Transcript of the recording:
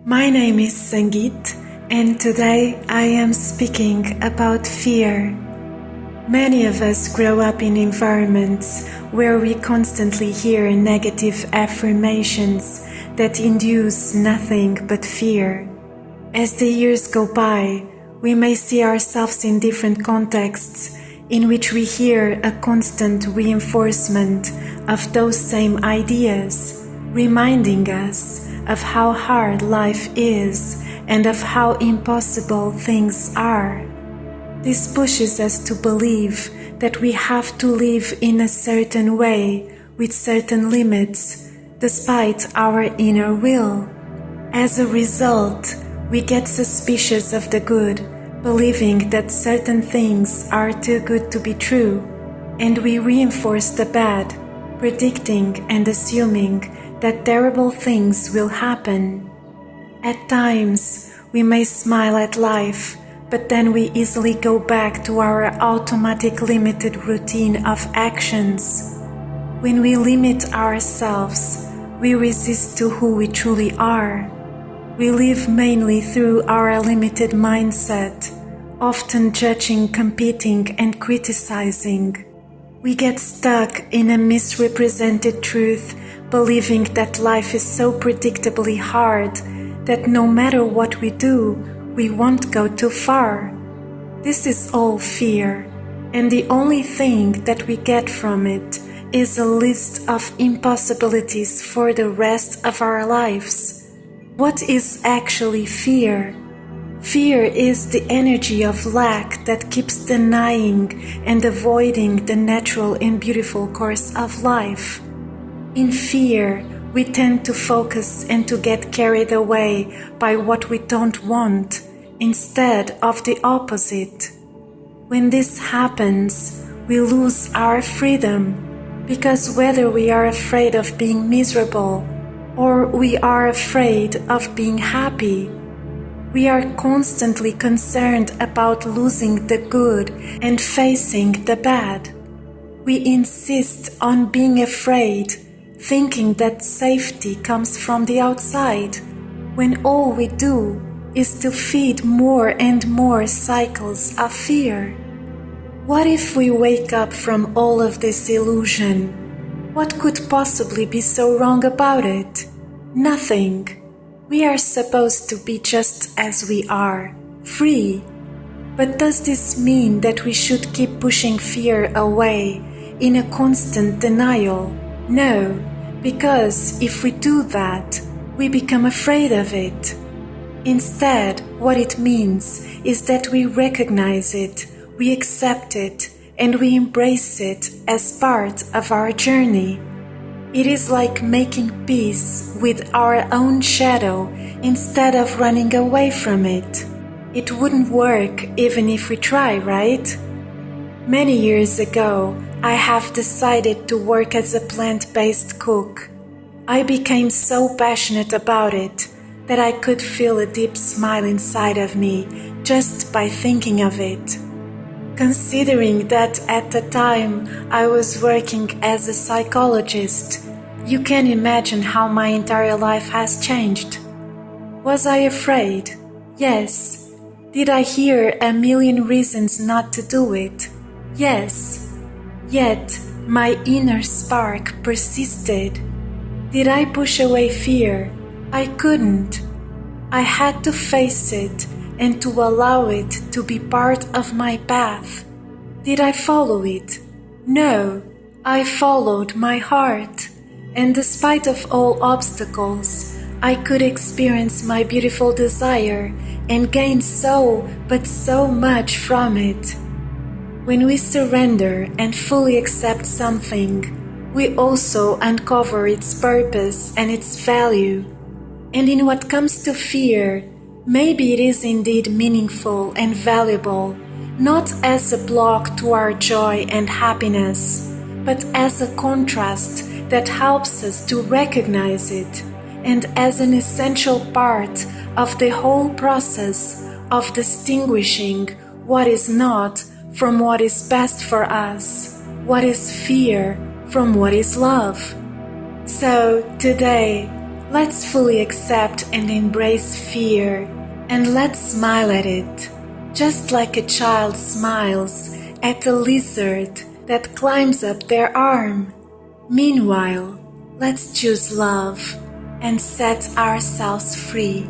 My name is Sangeet, and today I am speaking about fear. Many of us grow up in environments where we constantly hear negative affirmations that induce nothing but fear. As the years go by, we may see ourselves in different contexts in which we hear a constant reinforcement of those same ideas, reminding us of how hard life is and of how impossible things are. This pushes us to believe that we have to live in a certain way with certain limits, despite our inner will. As a result, we get suspicious of the good, believing that certain things are too good to be true, and we reinforce the bad, predicting and assuming that terrible things will happen. At times, we may smile at life, but then we easily go back to our automatic limited routine of actions. When we limit ourselves, we resist to who we truly are. We live mainly through our limited mindset, often judging, competing, and criticizing. We get stuck in a misrepresented truth, believing that life is so predictably hard that no matter what we do, we won't go too far. This is all fear, and the only thing that we get from it is a list of impossibilities for the rest of our lives. What is actually fear? Fear is the energy of lack that keeps denying and avoiding the natural and beautiful course of life. In fear, we tend to focus and to get carried away by what we don't want, instead of the opposite. When this happens, we lose our freedom, because whether we are afraid of being miserable or we are afraid of being happy, we are constantly concerned about losing the good and facing the bad. We insist on being afraid, thinking that safety comes from the outside, when all we do is to feed more and more cycles of fear. What if we wake up from all of this illusion? What could possibly be so wrong about it? Nothing. We are supposed to be just as we are, free. But does this mean that we should keep pushing fear away in a constant denial? No, because if we do that, we become afraid of it. Instead, what it means is that we recognize it, we accept it, and we embrace it as part of our journey. It is like making peace with our own shadow instead of running away from it. It wouldn't work even if we try, right? Many years ago, I have decided to work as a plant-based cook. I became so passionate about it that I could feel a deep smile inside of me just by thinking of it. Considering that at the time I was working as a psychologist, you can imagine how my entire life has changed. Was I afraid? Yes. Did I hear a million reasons not to do it? Yes. Yet, my inner spark persisted. Did I push away fear? I couldn't. I had to face it and to allow it to be part of my path. Did I follow it? No, I followed my heart. And despite of all obstacles, I could experience my beautiful desire and gain so much from it. When we surrender and fully accept something, we also uncover its purpose and its value. And in what comes to fear, maybe it is indeed meaningful and valuable, not as a block to our joy and happiness, but as a contrast that helps us to recognize it, and as an essential part of the whole process of distinguishing what is not from what is best for us, what is fear from what is love. So today, Let's fully accept and embrace fear, and let's smile at it, just like a child smiles at a lizard that climbs up their arm. Meanwhile, let's choose love and set ourselves free.